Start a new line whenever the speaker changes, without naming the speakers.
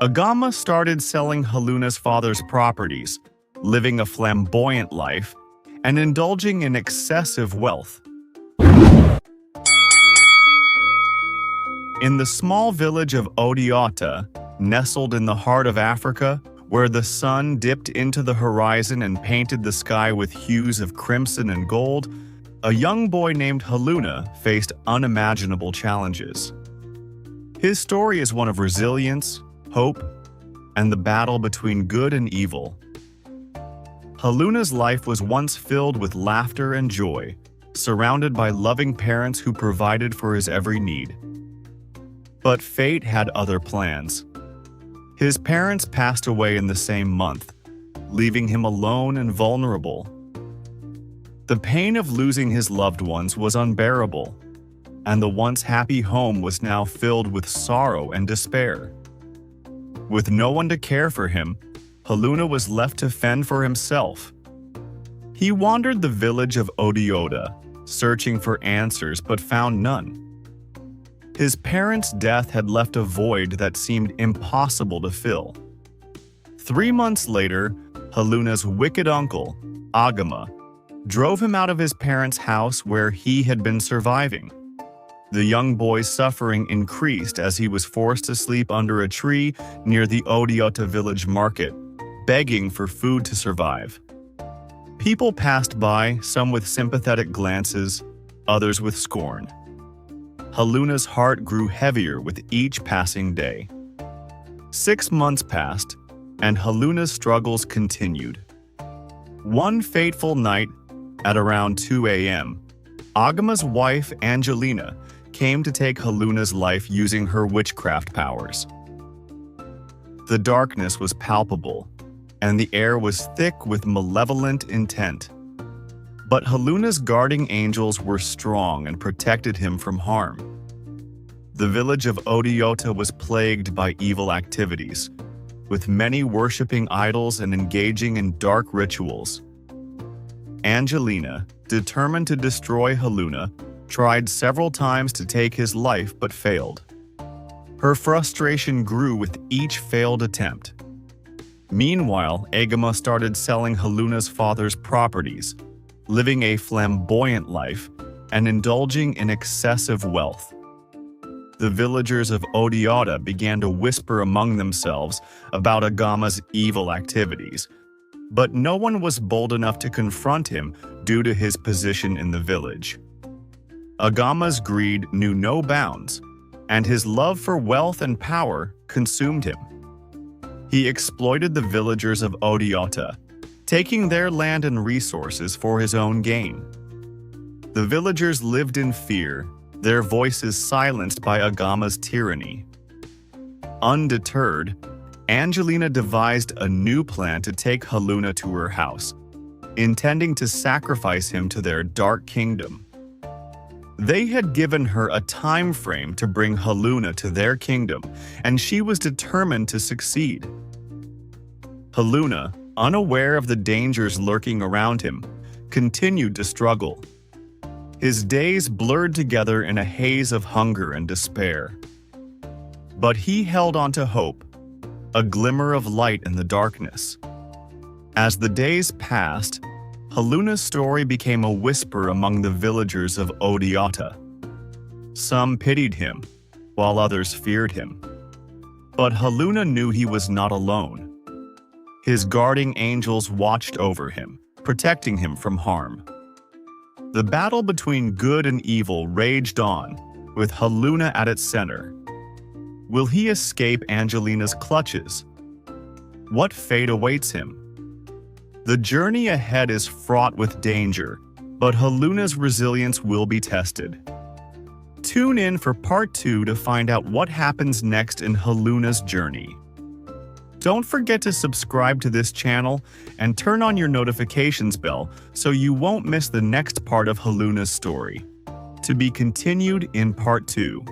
Agama started selling Haluna's father's properties, living a flamboyant life, and indulging in excessive wealth. In the small village of Odeata, nestled in the heart of Africa, where the sun dipped into the horizon and painted the sky with hues of crimson and gold, a young boy named Haluna faced unimaginable challenges. His story is one of resilience, hope, and the battle between good and evil. Haluna's life was once filled with laughter and joy, surrounded by loving parents who provided for his every need. But fate had other plans. His parents passed away in the same month, leaving him alone and vulnerable. The pain of losing his loved ones was unbearable, and the once happy home was now filled with sorrow and despair. With no one to care for him, Haluna was left to fend for himself. He wandered the village of Odeata, searching for answers but found none. His parents' death had left a void that seemed impossible to fill. 3 months later, Haluna's wicked uncle, Agama, drove him out of his parents' house where he had been surviving. The young boy's suffering increased as he was forced to sleep under a tree near the Odeata village market, begging for food to survive. People passed by, some with sympathetic glances, others with scorn. Haluna's heart grew heavier with each passing day. 6 months passed, and Haluna's struggles continued. One fateful night, at around 2 a.m., Agama's wife, Angelina, came to take Haluna's life using her witchcraft powers. The darkness was palpable, and the air was thick with malevolent intent. But Haluna's guarding angels were strong and protected him from harm. The village of Odeata was plagued by evil activities, with many worshipping idols and engaging in dark rituals. Angelina, determined to destroy Haluna, tried several times to take his life but failed. Her frustration grew with each failed attempt. Meanwhile, Agama started selling Haluna's father's properties, living a flamboyant life and indulging in excessive wealth. The villagers of Odeata began to whisper among themselves about Agama's evil activities, but no one was bold enough to confront him due to his position in the village. Agama's greed knew no bounds, and his love for wealth and power consumed him. He exploited the villagers of Odeata, taking their land and resources for his own gain. The villagers lived in fear, their voices silenced by Agama's tyranny. Undeterred, Angelina devised a new plan to take Haluna to her house, intending to sacrifice him to their dark kingdom. They had given her a time frame to bring Haluna to their kingdom, and she was determined to succeed. Haluna, unaware of the dangers lurking around him, continued to struggle. His days blurred together in a haze of hunger and despair. But he held on to hope, a glimmer of light in the darkness. As the days passed, Haluna's story became a whisper among the villagers of Odeata. Some pitied him, while others feared him. But Haluna knew he was not alone. His guarding angels watched over him, protecting him from harm. The battle between good and evil raged on, with Haluna at its center. Will he escape Angelina's clutches? What fate awaits him? The journey ahead is fraught with danger, but Haluna's resilience will be tested. Tune in for part 2 to find out what happens next in Haluna's journey. Don't forget to subscribe to this channel and turn on your notifications bell so you won't miss the next part of Haluna's story. To be continued in part 2.